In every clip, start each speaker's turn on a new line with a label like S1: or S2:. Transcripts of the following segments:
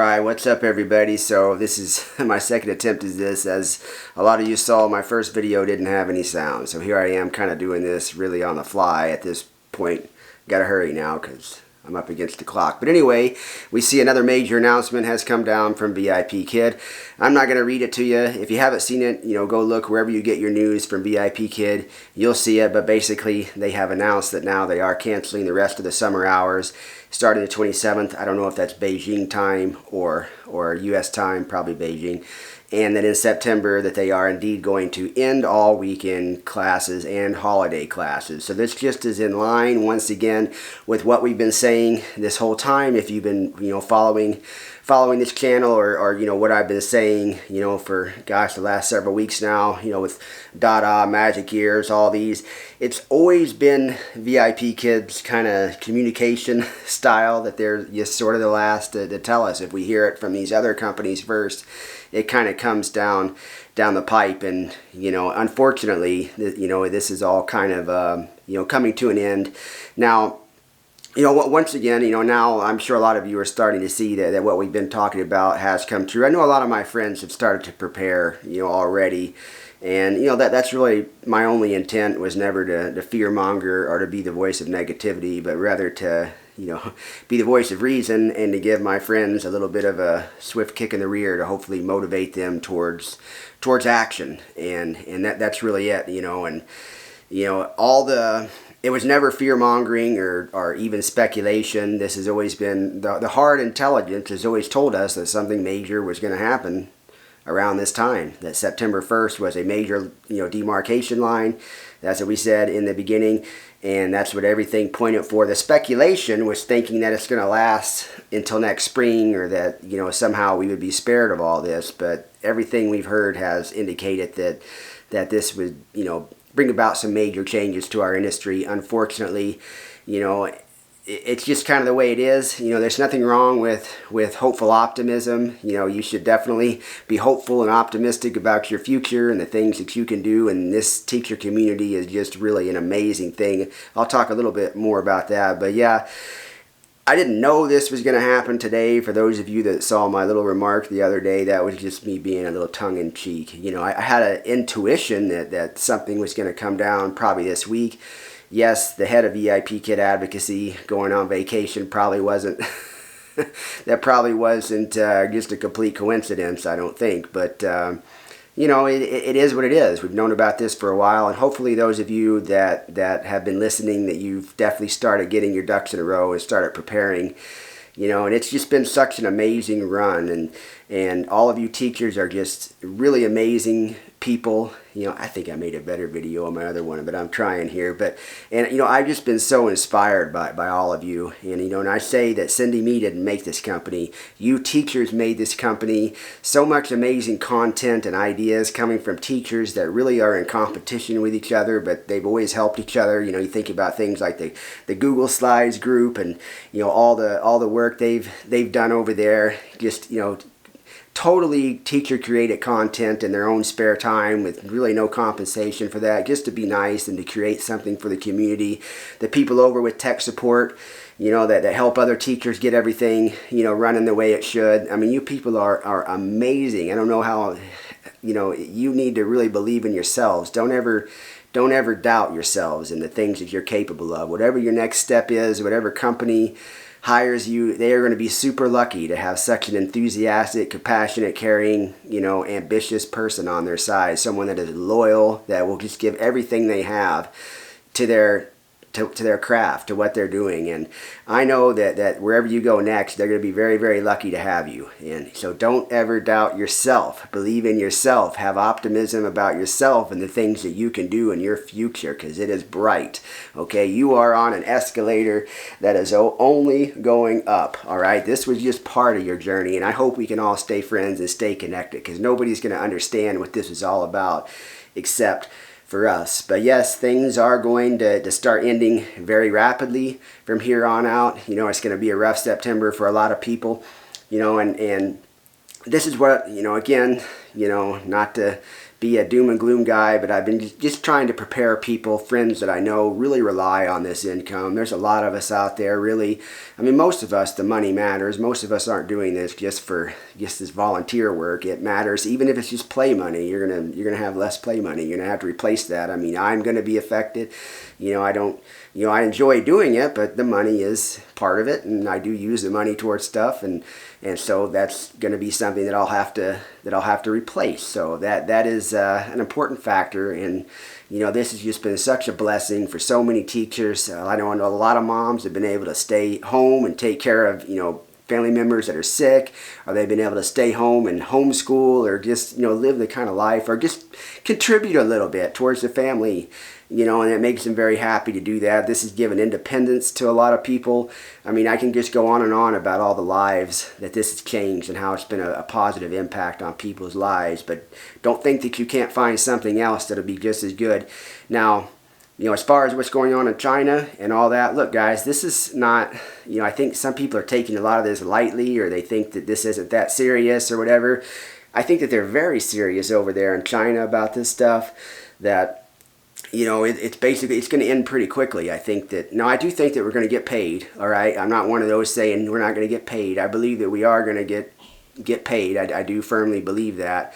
S1: Alright, what's up everybody? So this is my second attempt at this. As a lot of you saw, my first video didn't have any sound. So here I am kind of doing this really on the fly at this point. Gotta hurry now because I'm up against the clock. But anyway, we see another major announcement has come down from Vipkid. I'm not going to read it to you. If you haven't seen it, go look wherever you get your news from Vipkid. You'll see it. But basically, they have announced that now they are canceling the rest of the summer hours starting the 27th. I don't know if that's Beijing time or U.S. time, probably Beijing. And that in September that they are indeed going to end all weekend classes and holiday classes. So this just is in line once again with what we've been saying this whole time. If you've been following this channel or what I've been saying for the last several weeks now, with Dada, Magic Ears, all these, it's always been Vipkid's kind of communication style that they're just sort of the last to tell us. If we hear it from these other companies first, it kind of comes down the pipe. And unfortunately, this is all kind of coming to an end now. Once again, now I'm sure a lot of you are starting to see that what we've been talking about has come true. I know a lot of my friends have started to prepare, already. And, that's really my only intent, was never to fearmonger or to be the voice of negativity, but rather to, be the voice of reason and to give my friends a little bit of a swift kick in the rear to hopefully motivate them towards action. And that's really it, and, it was never fear-mongering or even speculation. This has always been, the hard intelligence has always told us that something major was going to happen around this time. That September 1st was a major, demarcation line. That's what we said in the beginning, and that's what everything pointed for. The speculation was thinking that it's going to last until next spring, or that, somehow we would be spared of all this. But everything we've heard has indicated that this would, bring about some major changes to our industry. Unfortunately, it's just kind of the way it is. There's nothing wrong with hopeful optimism. You should definitely be hopeful and optimistic about your future and the things that you can do. And this teacher community is just really an amazing thing. I'll talk a little bit more about that. But yeah, I didn't know this was going to happen today. For those of you that saw my little remark the other day, that was just me being a little tongue-in-cheek. I had an intuition that something was going to come down probably this week. Yes, the head of Vipkid Advocacy going on vacation probably wasn't, that probably wasn't just a complete coincidence, I don't think. But, it is what it is. We've known about this for a while, and hopefully those of you that have been listening, that you've definitely started getting your ducks in a row and started preparing. And it's just been such an amazing run, and all of you teachers are just really amazing people. I think I made a better video on my other one, but I'm trying here. And I've just been so inspired by all of you. And I say that Cindy Me didn't make this company. You teachers made this company. So much amazing content and ideas coming from teachers that really are in competition with each other, but they've always helped each other. You think about things like the Google Slides group, and all the work they've done over there. Just totally teacher-created content in their own spare time with really no compensation for that, just to be nice and to create something for the community. The people over with tech support, that help other teachers get everything, running the way it should. I mean, you people are amazing. I don't know how, you need to really believe in yourselves. Don't ever doubt yourselves and the things that you're capable of. Whatever your next step is, whatever company hires you, they are going to be super lucky to have such an enthusiastic, compassionate, caring, ambitious person on their side. Someone that is loyal, that will just give everything they have to their craft, to what they're doing. And I know that wherever you go next, they're going to be very, very lucky to have you. And so don't ever doubt yourself. Believe in yourself. Have optimism about yourself and the things that you can do in your future, because it is bright. Okay, you are on an escalator that is only going up. All right, this was just part of your journey, and I hope we can all stay friends and stay connected, because nobody's going to understand what this is all about except for us. But yes, things are going to start ending very rapidly from here on out. It's going to be a rough September for a lot of people, and this is what, again, not to be a doom and gloom guy, but I've been just trying to prepare people, friends that I know really rely on this income. There's a lot of us out there, really. I mean, most of us, the money matters. Most of us aren't doing this just for just this volunteer work. It matters, even if it's just play money. You're gonna have less play money. You're gonna have to replace that. I mean, I'm gonna be affected. I enjoy doing it, but the money is part of it, and I do use the money towards stuff, and so that's going to be something that I'll have to replace. So that is an important factor, and this has just been such a blessing for so many teachers. I know a lot of moms have been able to stay home and take care of family members that are sick, or they've been able to stay home and homeschool, or just live the kind of life, or just contribute a little bit towards the family. And it makes them very happy to do that. This has given independence to a lot of people. I mean, I can just go on and on about all the lives that this has changed and how it's been a positive impact on people's lives. But don't think that you can't find something else that'll be just as good. Now, as far as what's going on in China and all that, look, guys, this is not, I think some people are taking a lot of this lightly, or they think that this isn't that serious or whatever. I think that they're very serious over there in China about this stuff, that it's basically, it's going to end pretty quickly. I think that, I do think that we're going to get paid, all right? I'm not one of those saying we're not going to get paid. I believe that we are going to get paid. I do firmly believe that.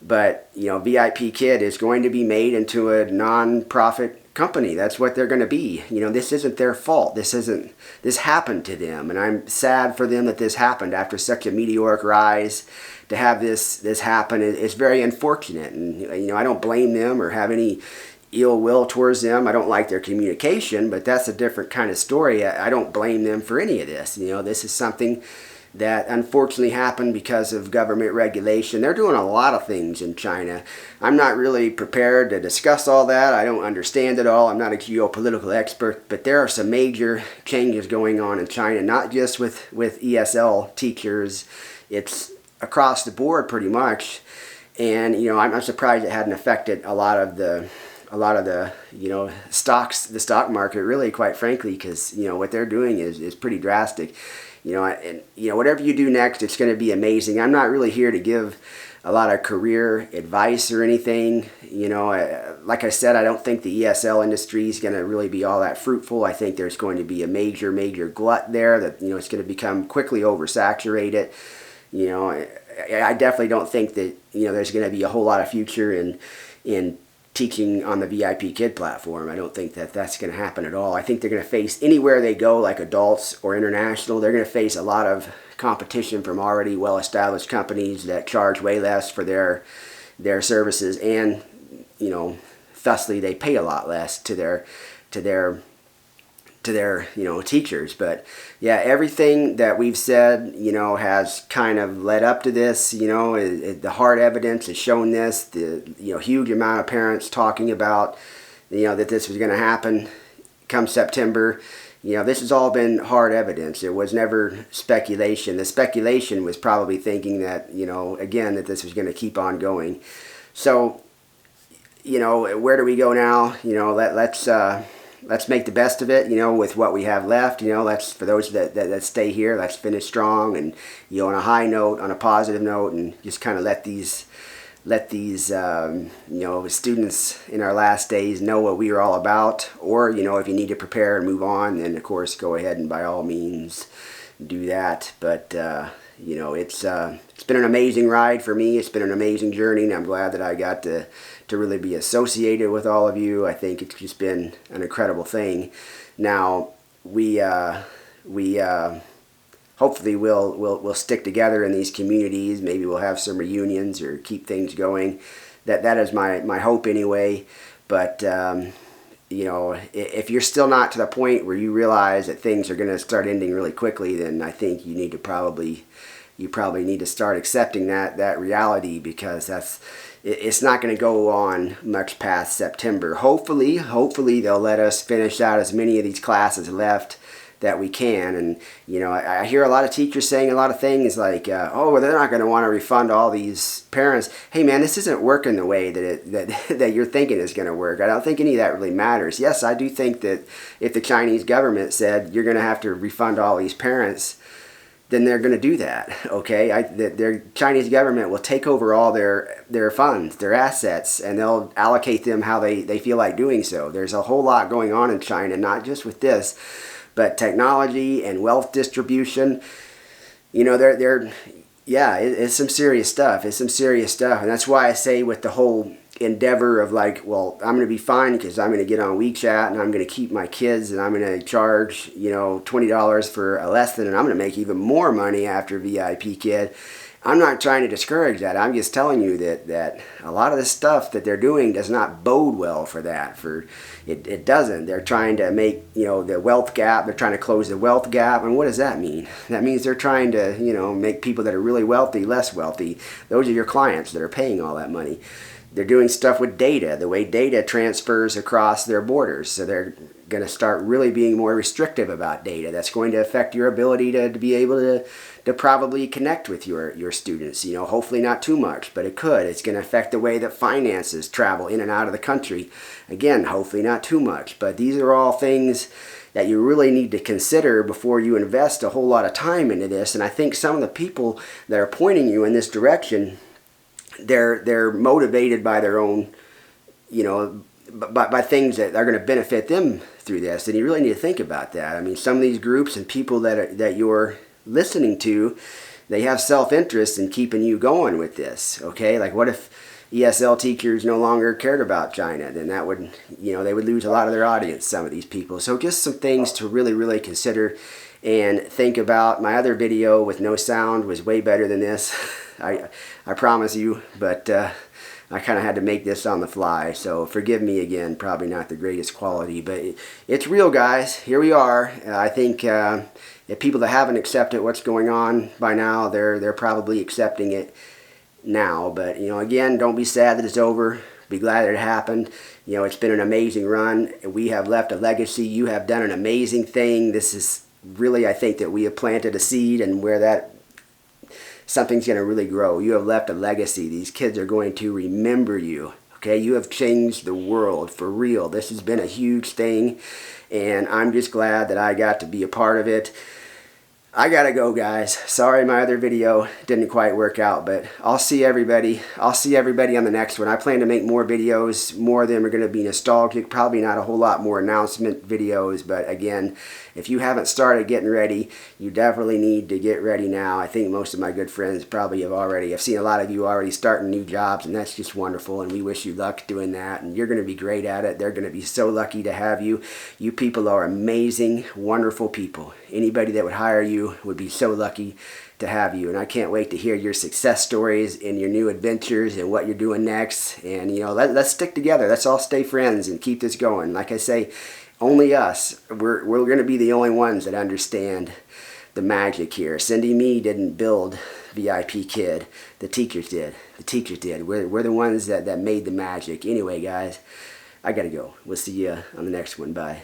S1: But, VIP Kid is going to be made into a non-profit company. That's what they're going to be. This isn't their fault. This happened to them. And I'm sad for them that this happened after such a meteoric rise. To have this happen is very unfortunate. And, I don't blame them or have any ill will towards them. I don't like their communication, but that's a different kind of story. I don't blame them for any of this. This is something that unfortunately happened because of government regulation. They're doing a lot of things in China. I'm not really prepared to discuss all that. I don't understand it all. I'm not a geopolitical expert, but there are some major changes going on in China, not just with ESL teachers. It's across the board pretty much. And, I'm surprised it hadn't affected a lot of the stocks, the stock market, really, quite frankly, because what they're doing is pretty drastic. Whatever you do next, it's going to be amazing. I'm not really here to give a lot of career advice or anything. Like I said, I don't think the ESL industry is going to really be all that fruitful. I think there's going to be a major glut there that it's going to become quickly oversaturated. I definitely don't think that there's going to be a whole lot of future in teaching on the VIP Kid platform. I don't think that that's going to happen at all. I think they're going to face, anywhere they go, like adults or international, they're going to face a lot of competition from already well-established companies that charge way less for their services, and thusly they pay a lot less to their teachers. But yeah, everything that we've said has kind of led up to this. The hard evidence has shown this. The huge amount of parents talking about that this was going to happen come September. This has all been hard evidence. It was never speculation. The speculation was probably thinking that again, that this was going to keep on going. So where do we go now? Let's make the best of it, with what we have left. Let's, for those that stay here, let's finish strong and, on a high note, on a positive note, and just kind of let these students in our last days know what we are all about. Or, if you need to prepare and move on, then of course go ahead and by all means do that. But, it's been an amazing ride for me. It's been an amazing journey, and I'm glad that I got to really be associated with all of you. I think it's just been an incredible thing. Now, we hopefully we'll stick together in these communities. Maybe we'll have some reunions or keep things going. That is my hope anyway. But if you're still not to the point where you realize that things are going to start ending really quickly, then I think you need to probably need to start accepting that reality, because it's not going to go on much past September. Hopefully they'll let us finish out as many of these classes left that we can. And I hear a lot of teachers saying a lot of things like, oh, they're not going to want to refund all these parents. Hey man, this isn't working the way that you're thinking is going to work. I don't think any of that really matters. Yes, I do think that if the Chinese government said you're going to have to refund all these parents, then they're going to do that. Okay, their Chinese government will take over all their funds, their assets, and they'll allocate them how they feel like doing so. There's a whole lot going on in China, not just with this, but technology and wealth distribution. You know, it's some serious stuff. It's some serious stuff, and that's why I say with the whole endeavor of like, well, I'm going to be fine because I'm going to get on WeChat and I'm going to keep my kids and I'm going to charge, you know, $20 for a lesson and I'm going to make even more money after VIP Kid. I'm not trying to discourage that. I'm just telling you that a lot of the stuff that they're doing does not bode well for that. It doesn't. They're trying to make, you know, the wealth gap. They're trying to close the wealth gap. And what does that mean? That means they're trying to, you know, make people that are really wealthy less wealthy. Those are your clients that are paying all that money. They're doing stuff with data, the way data transfers across their borders. So they're going to start really being more restrictive about data. That's going to affect your ability to be able to probably connect with your students. You know, hopefully not too much, but it could. It's going to affect the way that finances travel in and out of the country. Again, hopefully not too much. But these are all things that you really need to consider before you invest a whole lot of time into this. And I think some of the people that are pointing you in this direction, they're motivated by their own, you know, by things that are going to benefit them through this. And you really need to think about that. I mean, some of these groups and people that you're listening to, they have self-interest in keeping you going with this. Okay, like what if ESL teachers no longer cared about China? Then that would, you know, they would lose a lot of their audience, some of these people. So just some things to really consider and think about. My other video with no sound was way better than this. I promise you, but I kind of had to make this on the fly, so forgive me again. Probably not the greatest quality, but it's real, guys. Here we are. I think if people that haven't accepted what's going on by now, they're probably accepting it now. But you know, again, don't be sad that it's over. Be glad that it happened. You know, it's been an amazing run. We have left a legacy. You have done an amazing thing. This is really, I think that we have planted a seed, and where that something's going to really grow. You have left a legacy. These kids are going to remember you. Okay, you have changed the world for real. This has been a huge thing, and I'm just glad that I got to be a part of it. I gotta go, guys. Sorry my other video didn't quite work out, but I'll see everybody. I'll see everybody on the next one. I plan to make more videos. More of them are going to be nostalgic. Probably not a whole lot more announcement videos, but again, if you haven't started getting ready, you definitely need to get ready now. I think most of my good friends probably have already. I've seen a lot of you already starting new jobs, and that's just wonderful, and we wish you luck doing that, and you're going to be great at it. They're going to be so lucky to have you. You people are amazing, wonderful people. Anybody that would hire you would be so lucky to have you, and I can't wait to hear your success stories and your new adventures and what you're doing next. And you know, let's stick together. Let's all stay friends and keep this going. Like I say, only us. We're going to be the only ones that understand the magic here. Cindy Me didn't build VIP Kid. The teachers did. The teachers did. We're the ones that made the magic. Anyway, guys, I gotta go. We'll see you on the next one. Bye.